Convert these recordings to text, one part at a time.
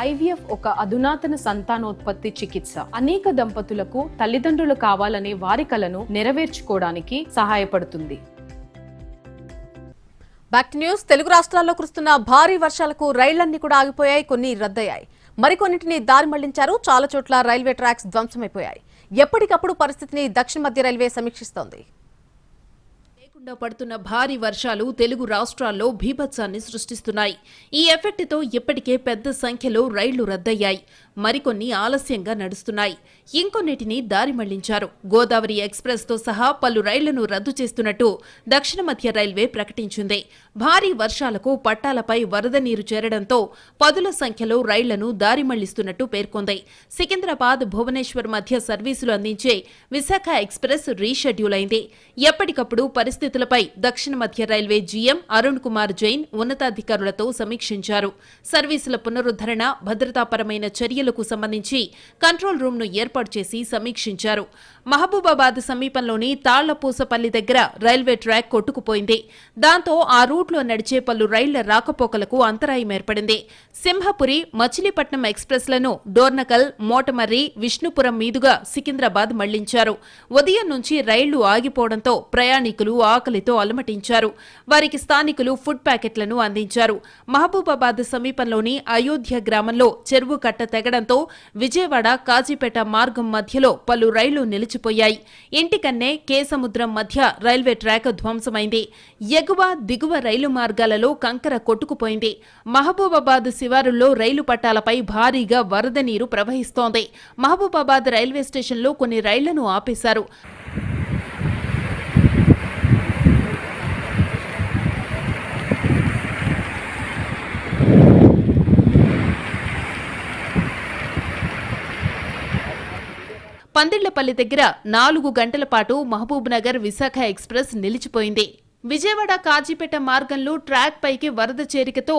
IVF ఒక అధునాతన సంతానోత్పత్తి చికిత్స. అనేక దంపతులకు తల్లిదండ్రులు కావాలనే వారి కలను నెరవేర్చుకోవడానికి సహాయపడుతుంది. Back to news. తెలుగు రాష్ట్రాల్లో కురుస్తున్న భారీ వర్షాలకు రైళ్లన్నీ కూడా ఆగిపోయాయి, కొన్ని రద్దయ్యాయి. మరికొన్నింటిని దారి మళ్లించారు. చాలా చోట్ల రైల్వే ట్రాక్స్ ధ్వంసమైపోయాయి. ఎప్పటికప్పుడు పరిస్థితిని దక్షిణ మధ్య రైల్వే సమీక్షిస్తోంది. పడుతున్న భారీ వర్షాలు తెలుగు రాష్ట్రాల్లో భీభత్సాన్ని సృష్టిస్తున్నాయి. ఈ ఎఫెక్ట్తో ఇప్పటికే పెద్ద సంఖ్యలో రైళ్లు రద్దయ్యాయి. మరికొన్ని ఆలస్యంగా నడుస్తున్నాయి. ఇంకొన్నిటిని దారి మళ్లించారు. గోదావరి ఎక్స్ప్రెస్తో సహా పలు రైళ్లను రద్దు చేస్తున్నట్టు దక్షిణ మధ్య రైల్వే ప్రకటించింది. భారీ వర్షాలకు పట్టాలపై వరద నీరు చేరడంతో పదుల సంఖ్యలో రైళ్లను దారి మళ్లిస్తున్నట్టు పేర్కొంది. సికింద్రాబాద్ భువనేశ్వర్ మధ్య సర్వీసులు అందించే విశాఖ ఎక్స్ప్రెస్ రీషెడ్యూల్ అయింది. ఎప్పటికప్పుడు పరిస్థితులపై దక్షిణ మధ్య రైల్వే జీఎం అరుణ్ కుమార్ జైన్ ఉన్నతాధికారులతో సమీక్షించారు. సర్వీసుల పునరుద్ధరణ, భద్రతాపరమైన చర్యలకు సంబంధించి కంట్రోల్ రూమ్ ను ఏర్పాటు చేసి సమీక్షించారు. మహబూబాబాద్ సమీపంలోని తాళ్లపూసపల్లి దగ్గర రైల్వే ట్రాక్ కొట్టుకుపోయింది. దాంతో ఆ రూట్లో నడిచే పలు రైళ్ల రాకపోకలకు అంతరాయం ఏర్పడింది. సింహపురి, మచిలీపట్నం ఎక్స్ప్రెస్లను డోర్నకల్, మోటమర్రి, విష్ణుపురం మీదుగా సికింద్రాబాద్ మళ్లించారు. ఉదయం నుంచి రైళ్లు ఆగిపోవడంతో ప్రయాణికులు ఆకలితో అలమటించారు. వారికి స్థానికులు ఫుడ్ ప్యాకెట్లను అందించారు. మహబూబాబాద్ సమీపంలోని అయోధ్య గ్రామంలో చెరువు కట్ట తెగడంతో విజయవాడ, కాజీపేట మార్గం మధ్యలో పలు రైళ్లు నిలిచిపోయాయి. ఇంటికన్నే కేసముద్రం మధ్య రైల్వే ట్రాక్ ధ్వంసమైంది. ఎగువ, దిగువ రైలు మార్గాలలో కంకర కొట్టుకుపోయింది. మహబూబాబాద్ శివారుల్లో రైలు పట్టాలపై భారీగా వరద నీరు ప్రవహిస్తోంది. మహబూబాబాద్ రైల్వే స్టేషన్లో కొన్ని రైళ్లను ఆపేశారు. పందిళ్లపల్లి దగ్గర 4 గంటల పాటు మహబూబ్ నగర్ విశాఖ ఎక్స్ప్రెస్ నిలిచిపోయింది. విజయవాడ, కాజీపేట మార్గంలో ట్రాక్ పైకి వరద చేరికతో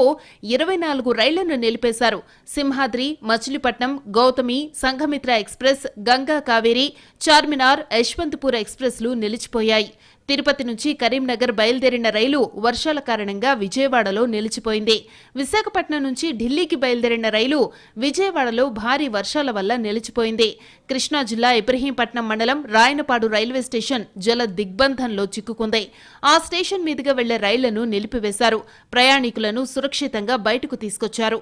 24 రైళ్లను నిలిపేశారు. సింహాద్రి, మచిలీపట్నం, గౌతమి, సంఘమిత్ర ఎక్స్ప్రెస్, గంగా కావేరి, చార్మినార్, యశ్వంతపూర్ ఎక్స్ప్రెస్లు నిలిచిపోయాయి. తిరుపతి నుంచి కరీంనగర్ బయలుదేరిన రైలు వర్షాల కారణంగా విజయవాడలో నిలిచిపోయింది. విశాఖపట్నం నుంచి ఢిల్లీకి బయలుదేరిన రైలు విజయవాడలో భారీ వర్షాల వల్ల నిలిచిపోయింది. కృష్ణా జిల్లా ఇబ్రహీంపట్నం మండలం రాయనపాడు రైల్వే స్టేషన్ జల దిగ్బంధంలో చిక్కుకుంది. ఆ స్టేషన్ మీదుగా వెళ్లే రైళ్లను నిలిపివేశారు. ప్రయాణికులను సురక్షితంగా బయటకు తీసుకొచ్చారు.